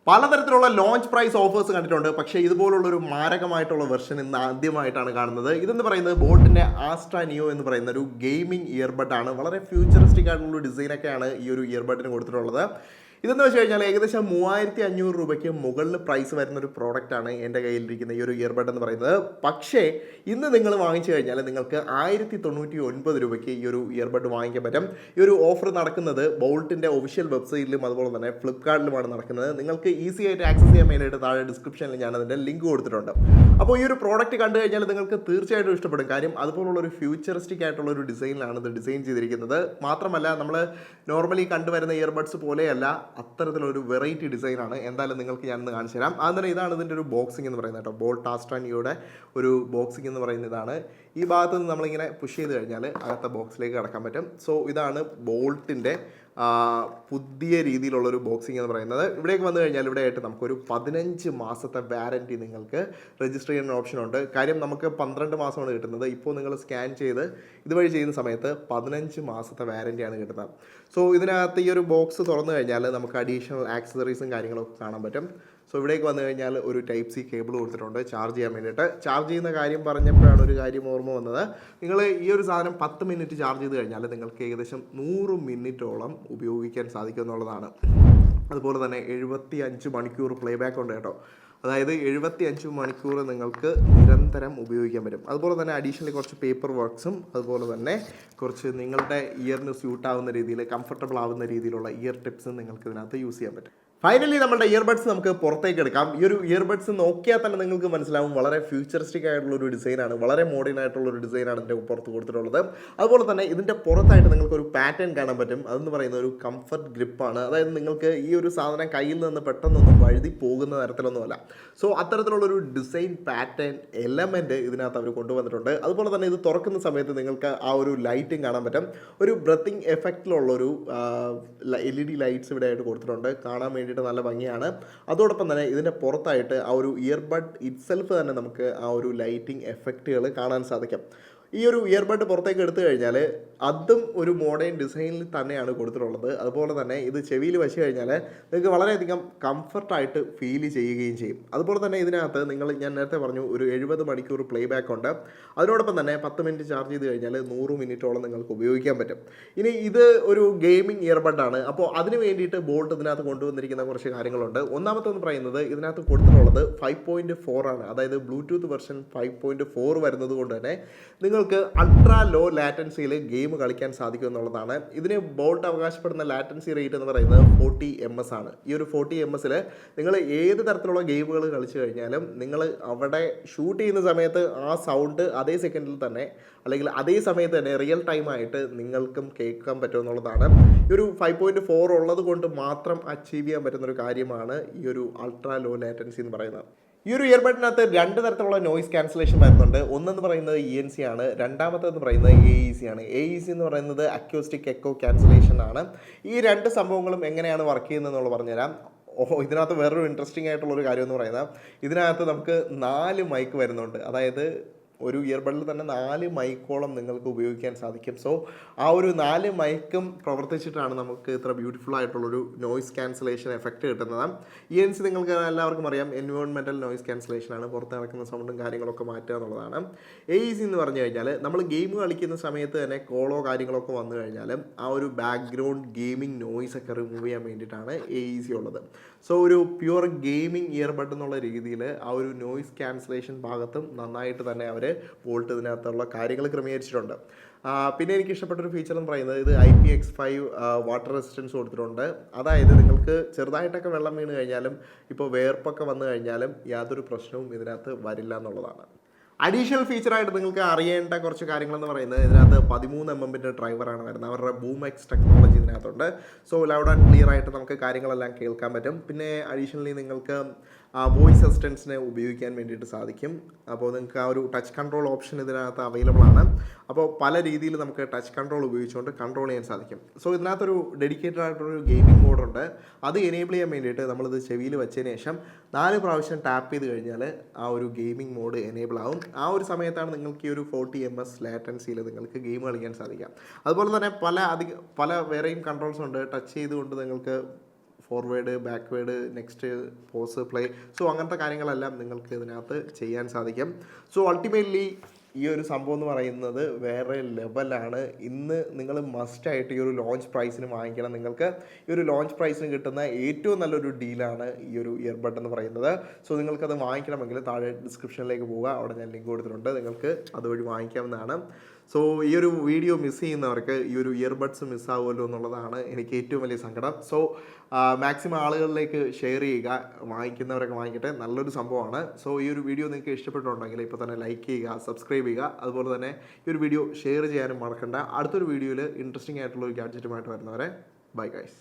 പലതരത്തിലുള്ള launch price offers കണ്ടിട്ടുണ്ട്. പക്ഷേ ഇതുപോലുള്ളൊരു മാരകമായിട്ടുള്ള വെർഷൻ ഇന്ന് ആദ്യമായിട്ടാണ് കാണുന്നത്. ഇതെന്ന് പറയുന്നത് ബോട്ടിൻ്റെ ആസ്ട്ര നിയോ എന്ന് പറയുന്ന ഒരു ഗെയിമിംഗ് ഇയർബഡ് ആണ്. വളരെ ഫ്യൂച്ചറിസ്റ്റിക് ആയിട്ടുള്ള ഡിസൈനൊക്കെയാണ് ഈ ഒരു ഇയർബഡിന് കൊടുത്തിട്ടുള്ളത്. ഇതെന്ന് വെച്ച് കഴിഞ്ഞാൽ ഏകദേശം 3500 രൂപയ്ക്ക് മുകളിൽ പ്രൈസ് വരുന്ന ഒരു പ്രോഡക്റ്റാണ് എൻ്റെ കയ്യിലിരിക്കുന്ന ഈ ഒരു ഇയർബഡ് എന്ന് പറയുന്നത്. പക്ഷേ ഇന്ന് നിങ്ങൾ വാങ്ങിച്ചു കഴിഞ്ഞാൽ നിങ്ങൾക്ക് 1099 രൂപയ്ക്ക് ഈ ഒരു ഇയർബഡ് വാങ്ങിക്കാൻ പറ്റും. ഈ ഒരു ഓഫർ നടക്കുന്നത് ബോൾട്ടിൻ്റെ ഒഫീഷ്യൽ വെബ്സൈറ്റിലും അതുപോലെ തന്നെ ഫ്ലിപ്കാർട്ടിലുമാണ് നടക്കുന്നത്. നിങ്ങൾക്ക് ഈസി ആയിട്ട് ആക്സസ് ചെയ്യാൻ വേണ്ടിയിട്ട് താഴെ ഡിസ്ക്രിപ്ഷനിൽ ഞാൻ അതിൻ്റെ ലിങ്ക് കൊടുത്തിട്ടുണ്ട്. അപ്പോൾ ഈ ഒരു പ്രോഡക്റ്റ് കണ്ടു കഴിഞ്ഞാൽ നിങ്ങൾക്ക് തീർച്ചയായിട്ടും ഇഷ്ടപ്പെടും. കാര്യം അതുപോലുള്ളൊരു ഫ്യൂച്ചറിസ്റ്റിക് ആയിട്ടുള്ള ഒരു ഡിസൈനിലാണ് ഇത് ഡിസൈൻ ചെയ്തിരിക്കുന്നത്. മാത്രമല്ല നമ്മൾ നോർമലി കണ്ടുവരുന്ന ഇയർബഡ്സ് പോലെയല്ല, അത്തരത്തിലൊരു വെറൈറ്റി ഡിസൈനാണ്. എന്തായാലും നിങ്ങൾക്ക് ഞാനൊന്ന് കാണിച്ചു തരാം. അതുതന്നെ ഇതാണ് ഇതിൻ്റെ ഒരു ബോക്സിംഗ് എന്ന് പറയുന്നത് കേട്ടോ. ബോൾട്ട് ആസ്ട്ര നിയോയുടെ ഒരു ബോക്സിംഗ് എന്ന് പറയുന്ന ഇതാണ്. ഈ ഭാഗത്ത് നിന്ന് നമ്മളിങ്ങനെ പുഷ് ചെയ്ത് കഴിഞ്ഞാൽ അകത്തെ ബോക്സിലേക്ക് കടക്കാൻ പറ്റും. സോ ഇതാണ് ബോൾട്ടിൻ്റെ പുതിയ രീതിയിലുള്ളൊരു ബോക്സിംഗ് എന്ന് പറയുന്നത്. ഇവിടേക്ക് വന്നു കഴിഞ്ഞാൽ ഇവിടെ ആയിട്ട് നമുക്കൊരു 15 മാസത്തെ വാറൻറ്റി നിങ്ങൾക്ക് രജിസ്റ്റർ ചെയ്യുന്ന ഓപ്ഷൻ ഉണ്ട്. കാര്യം നമുക്ക് 12 മാസമാണ് കിട്ടുന്നത്. ഇപ്പോൾ നിങ്ങൾ സ്കാൻ ചെയ്ത് ഇതുവഴി ചെയ്യുന്ന സമയത്ത് 15 മാസത്തെ വാറൻറ്റിയാണ് കിട്ടുന്നത്. സോ ഇതിനകത്ത് ഈ ഒരു ബോക്സ് തുറന്നു കഴിഞ്ഞാൽ നമുക്ക് അഡീഷണൽ ആക്സസറീസും കാര്യങ്ങളൊക്കെ കാണാൻ പറ്റും. സോ ഇവിടേക്ക് വന്നു കഴിഞ്ഞാൽ ഒരു ടൈപ്പ് സി കേബിൾ കൊടുത്തിട്ടുണ്ട് ചാർജ് ചെയ്യാൻ വേണ്ടിയിട്ട്. ചാർജ് ചെയ്യുന്ന കാര്യം പറഞ്ഞപ്പോഴാണ് ഒരു കാര്യം ഓർമ്മ വന്നത്. നിങ്ങൾ ഈ ഒരു സാധനം 10 മിനിറ്റ് ചാർജ് ചെയ്ത് കഴിഞ്ഞാൽ നിങ്ങൾക്ക് ഏകദേശം 100 മിനിറ്റോളം ഉപയോഗിക്കാൻ സാധിക്കും എന്നുള്ളതാണ്. അതുപോലെ തന്നെ 75 മണിക്കൂർ പ്ലേ ബാക്ക് ഉണ്ട് കേട്ടോ. അതായത് 75 മണിക്കൂർ നിങ്ങൾക്ക് നിരന്തരം ഉപയോഗിക്കാൻ പറ്റും. അതുപോലെ തന്നെ അഡീഷണലി കുറച്ച് പേപ്പർ വർക്ക്സും അതുപോലെ തന്നെ കുറച്ച് നിങ്ങളുടെ ഇയറിന് സ്യൂട്ട് ആവുന്ന രീതിയിൽ കംഫർട്ടബിൾ ആവുന്ന രീതിയിലുള്ള ഇയർ ടിപ്സും നിങ്ങൾക്ക് ഇതിനകത്ത് യൂസ് ചെയ്യാൻ പറ്റും. ഫൈനലി നമ്മുടെ ഇയർബഡ്സ് നമുക്ക് പുറത്തേക്ക് എടുക്കാം. ഈ ഒരു ഇയർബഡ്സ് നോക്കിയാൽ തന്നെ നിങ്ങൾക്ക് മനസ്സിലാവും വളരെ ഫ്യൂച്ചറിസ്റ്റിക് ആയിട്ടുള്ളൊരു ഡിസൈനാണ്, വളരെ മോഡേൺ ആയിട്ടുള്ളൊരു ഡിസൈനാണ് ഇതിൻ്റെ പുറത്ത് കൊടുത്തിട്ടുള്ളത്. അതുപോലെ തന്നെ ഇതിൻ്റെ പുറത്തായിട്ട് നിങ്ങൾക്കൊരു പാറ്റേൺ കാണാൻ പറ്റും. അതെന്ന് പറയുന്ന ഒരു കംഫർട്ട് ഗ്രിപ്പാണ്. അതായത് നിങ്ങൾക്ക് ഈ ഒരു സാധനം കയ്യിൽ നിന്ന് പെട്ടെന്നൊന്നും വഴുതി പോകുന്ന തരത്തിലൊന്നുമല്ല. സോ അത്തരത്തിലുള്ളൊരു ഡിസൈൻ പാറ്റേൺ എലമെൻറ്റ് ഇതിനകത്ത് അവർ കൊണ്ടുവന്നിട്ടുണ്ട്. അതുപോലെ തന്നെ ഇത് തുറക്കുന്ന സമയത്ത് നിങ്ങൾക്ക് ആ ഒരു ലൈറ്റും കാണാൻ പറ്റും. ഒരു ബ്രത്തിങ് എഫക്റ്റിലുള്ളൊരു LED ലൈറ്റ്സ് ഇവിടെ ആയിട്ട് കൊടുത്തിട്ടുണ്ട്. കാണാൻ വേണ്ടി നല്ല ഭംഗിയാണ്. അതോടൊപ്പം തന്നെ ഇതിൻ്റെ പുറത്തായിട്ട് ആ ഒരു ഇയർബഡ് ഇറ്റ്സെൽഫ് തന്നെ നമുക്ക് ആ ഒരു ലൈറ്റിംഗ് എഫക്റ്റുകൾ കാണാൻ സാധിക്കും. ഈ ഒരു ഇയർബഡ് പുറത്തേക്ക് എടുത്തു കഴിഞ്ഞാൽ അതും ഒരു മോഡേൺ ഡിസൈനിൽ തന്നെയാണ് കൊടുത്തിട്ടുള്ളത്. അതുപോലെ തന്നെ ഇത് ചെവിയിൽ വെച്ച് കഴിഞ്ഞാൽ നിങ്ങൾക്ക് വളരെയധികം കംഫർട്ടായിട്ട് ഫീൽ ചെയ്യുകയും ചെയ്യും. അതുപോലെ തന്നെ ഇതിനകത്ത് ഞാൻ നേരത്തെ പറഞ്ഞു ഒരു 70 മണിക്കൂർ പ്ലേ ബാക്ക് ഉണ്ട്. അതിനോടൊപ്പം തന്നെ 10 മിനിറ്റ് ചാർജ് ചെയ്ത് കഴിഞ്ഞാൽ 100 മിനിറ്റോളം നിങ്ങൾക്ക് ഉപയോഗിക്കാൻ പറ്റും. ഇനി ഇത് ഒരു ഗെയിമിംഗ് ഇയർബഡാണ്. അപ്പോൾ അതിന് വേണ്ടിയിട്ട് ബോൾട്ട് ഇതിനകത്ത് കൊണ്ടുവന്നിരിക്കുന്ന കുറച്ച് കാര്യങ്ങളുണ്ട്. ഒന്നാമത്തെന്ന് പറയുന്നത് ഇതിനകത്ത് കൊടുത്തിട്ടുള്ളത് 5.4 ആണ്. അതായത് ബ്ലൂടൂത്ത് വെർഷൻ 5.4 വരുന്നത് കൊണ്ട് തന്നെ നിങ്ങൾക്ക് അൾട്രാ ലോ ലാറ്റൻസിയിൽ ഗെയിം കളിക്കാൻ സാധിക്കും എന്നുള്ളതാണ്. ഇതിന് ബോൾട്ട് അവകാശപ്പെടുന്ന ലാറ്റൻസി റേറ്റ് എന്ന് പറയുന്നത് 40 ms ആണ്. ഈ ഒരു 40 ms നിങ്ങൾ ഏത് തരത്തിലുള്ള ഗെയിമുകൾ കളിച്ചു കഴിഞ്ഞാലും നിങ്ങൾ അവിടെ ഷൂട്ട് ചെയ്യുന്ന സമയത്ത് ആ സൗണ്ട് അതേ സെക്കൻഡിൽ തന്നെ അല്ലെങ്കിൽ അതേ സമയത്ത് തന്നെ റിയൽ ടൈമായിട്ട് നിങ്ങൾക്കും കേൾക്കാൻ പറ്റുമെന്നുള്ളതാണ്. ഈ ഒരു 5.4 ഉള്ളത് കൊണ്ട് മാത്രം അച്ചീവ് ചെയ്യാൻ പറ്റുന്നൊരു കാര്യമാണ് ഈ ഒരു അൾട്രാ ലോ ലാറ്റൻസി എന്ന് പറയുന്നത്. ഈ ഒരു ഇയർബഡിനകത്ത് 2 തരത്തിലുള്ള നോയിസ് ക്യാൻസലേഷൻ വരുന്നുണ്ട്. ഒന്നെന്ന് പറയുന്നത് ENC ആണ്, രണ്ടാമത്തെന്ന് പറയുന്നത് AEC ആണ്. AEC എന്ന് പറയുന്നത് അക്യൂസ്റ്റിക് എക്കോ ക്യാൻസലേഷൻ ആണ്. ഈ 2 സംഭവങ്ങളും എങ്ങനെയാണ് വർക്ക് ചെയ്യുന്നത് എന്നുള്ളത് പറഞ്ഞുതരാം. ഇതിനകത്ത് വേറൊരു ഇൻട്രസ്റ്റിംഗ് ആയിട്ടുള്ളൊരു കാര്യം എന്ന് പറയുന്നത് ഇതിനകത്ത് നമുക്ക് 4 മൈക്ക് വരുന്നുണ്ട്. അതായത് ഒരു ഇയർബഡിൽ തന്നെ 4 മൈക്കോളം നിങ്ങൾക്ക് ഉപയോഗിക്കാൻ സാധിക്കും. സോ ആ ഒരു 4 മൈക്കും പ്രവർത്തിച്ചിട്ടാണ് നമുക്ക് ഇത്ര ബ്യൂട്ടിഫുൾ ആയിട്ടുള്ളൊരു നോയിസ് ക്യാൻസലേഷൻ എഫക്റ്റ് കിട്ടുന്നത്. ENC നിങ്ങൾക്ക് എല്ലാവർക്കും അറിയാം, എൻവയോൺമെൻറ്റൽ നോയിസ് ക്യാൻസലേഷനാണ്. പുറത്ത് നടക്കുന്ന സൗണ്ടും കാര്യങ്ങളൊക്കെ മാറ്റുക എന്നുള്ളതാണ്. AEC എന്ന് പറഞ്ഞു കഴിഞ്ഞാൽ നമ്മൾ ഗെയിം കളിക്കുന്ന സമയത്ത് തന്നെ കോളോ കാര്യങ്ങളൊക്കെ വന്നു കഴിഞ്ഞാലും ആ ഒരു ബാക്ക്ഗ്രൗണ്ട് ഗെയിമിംഗ് നോയിസ് ഒക്കെ റിമൂവ് ചെയ്യാൻ വേണ്ടിയിട്ടാണ് AEC ഉള്ളത്. സോ ഒരു പ്യുവർ ഗെയിമിംഗ് ഇയർബഡ് എന്നുള്ള രീതിയിൽ ആ ഒരു നോയിസ് ക്യാൻസലേഷൻ ഭാഗത്തും നന്നായിട്ട് തന്നെ അവർ ബോൾട്ട് ഇതിനകത്തുള്ള കാര്യങ്ങൾ ക്രമീകരിച്ചിട്ടുണ്ട്. പിന്നെ എനിക്ക് ഇഷ്ടപ്പെട്ടൊരു ഫീച്ചർ എന്ന് പറയുന്നത് ഇത് IPX5 വാട്ടർ റെസിസ്റ്റൻസ് കൊടുത്തിട്ടുണ്ട്. അതായത് നിങ്ങൾക്ക് ചെറുതായിട്ടൊക്കെ വെള്ളം വീണ് കഴിഞ്ഞാലും ഇപ്പോൾ വേർപ്പൊക്കെ വന്നു കഴിഞ്ഞാലും യാതൊരു പ്രശ്നവും ഇതിനകത്ത് വരില്ല എന്നുള്ളതാണ്. അഡീഷണൽ ഫീച്ചറായിട്ട് നിങ്ങൾക്ക് അറിയേണ്ട കുറച്ച് കാര്യങ്ങളെന്ന് പറയുന്നത് ഇതിനകത്ത് 13 mm ഡ്രൈവറാണ് വരുന്നത്. അവരുടെ ബൂമെക്സ് ടെക്നോളജി ഇതിനകത്തുണ്ട്. സോ ലൗഡ് ആൻഡ് ക്ലിയർ ആയിട്ട് നമുക്ക് കാര്യങ്ങളെല്ലാം കേൾക്കാൻ പറ്റും. പിന്നെ അഡീഷണലി നിങ്ങൾക്ക് വോയിസ് അസിസ്റ്റൻസിനെ ഉപയോഗിക്കാൻ വേണ്ടിയിട്ട് സാധിക്കും. അപ്പോൾ നിങ്ങൾക്ക് ആ ഒരു ടച്ച് കൺട്രോൾ ഓപ്ഷൻ ഇതിനകത്ത് അവൈലബിൾ ആണ്. അപ്പോൾ പല രീതിയിൽ നമുക്ക് ടച്ച് കൺട്രോൾ ഉപയോഗിച്ചുകൊണ്ട് കൺട്രോൾ ചെയ്യാൻ സാധിക്കും. സോ ഇതിനകത്തൊരു ഡെഡിക്കേറ്റഡ് ആയിട്ടൊരു ഗെയിമിംഗ് മോഡുണ്ട്. അത് എനേബിൾ ചെയ്യാൻ വേണ്ടിയിട്ട് നമ്മളിത് ചെവിയിൽ വെച്ചതിന് ശേഷം 4 പ്രാവശ്യം ടാപ്പ് ചെയ്ത് കഴിഞ്ഞാൽ ആ ഒരു ഗെയിമിംഗ് മോഡ് എനേബിൾ ആവും. ആ ഒരു സമയത്താണ് നിങ്ങൾക്ക് ഈ ഒരു 40 ms ലാറ്റൻസിയിൽ നിങ്ങൾക്ക് ഗെയിം കളിക്കാൻ സാധിക്കാം. അതുപോലെ തന്നെ പല വേറെയും കൺട്രോൾസ് ഉണ്ട്. ടച്ച് ചെയ്തുകൊണ്ട് നിങ്ങൾക്ക് forward, backward, next, pause, play. So അങ്ങനത്തെ കാര്യങ്ങളെല്ലാം നിങ്ങൾക്ക് ഇതിനകത്ത് ചെയ്യാൻ സാധിക്കും. സോ അൾട്ടിമേറ്റ്ലി ഈ ഒരു സംഭവം എന്ന് പറയുന്നത് വേറെ ലെവലാണ്. ഇന്ന് നിങ്ങൾ മസ്റ്റായിട്ട് ഈ ഒരു ലോഞ്ച് പ്രൈസിന് വാങ്ങിക്കണം. നിങ്ങൾക്ക് ഈ ഒരു ലോഞ്ച് പ്രൈസിന് കിട്ടുന്ന ഏറ്റവും നല്ലൊരു ഡീലാണ് ഈ ഒരു ഇയർബഡ് എന്ന് പറയുന്നത്. സോ നിങ്ങൾക്കത് വാങ്ങിക്കണമെങ്കിൽ താഴെ ഡിസ്ക്രിപ്ഷനിലേക്ക് പോവുക, അവിടെ ഞാൻ ലിങ്ക് കൊടുത്തിട്ടുണ്ട്, നിങ്ങൾക്ക് അതുവഴി വാങ്ങിക്കാവുന്നതാണ്. സോ ഈ ഒരു വീഡിയോ മിസ് ചെയ്യുന്നവർക്ക് ഈ ഒരു ഇയർബഡ്സ് മിസ്സാവുമല്ലോ എന്നുള്ളതാണ് എനിക്ക് ഏറ്റവും വലിയ സങ്കടം. സോ മാക്സിമം ആളുകളിലേക്ക് ഷെയർ ചെയ്യുക, വാങ്ങിക്കുന്നവരൊക്കെ വാങ്ങിക്കട്ടെ, നല്ലൊരു സംഭവമാണ്. സോ ഈ ഒരു വീഡിയോ നിങ്ങൾക്ക് ഇഷ്ടപ്പെട്ടുണ്ടെങ്കിൽ ഇപ്പോൾ തന്നെ ലൈക്ക് ചെയ്യുക, സബ്സ്ക്രൈബ് ചെയ്യുക, അതുപോലെ തന്നെ ഈ ഒരു വീഡിയോ ഷെയർ ചെയ്യാനും മറക്കണ്ട. അടുത്തൊരു വീഡിയോയിൽ ഇൻട്രസ്റ്റിംഗ് ആയിട്ടുള്ള ഒരു ഗാഡ്ജറ്റുമായിട്ട് വരുന്നവരെ ബൈ ഗൈസ്.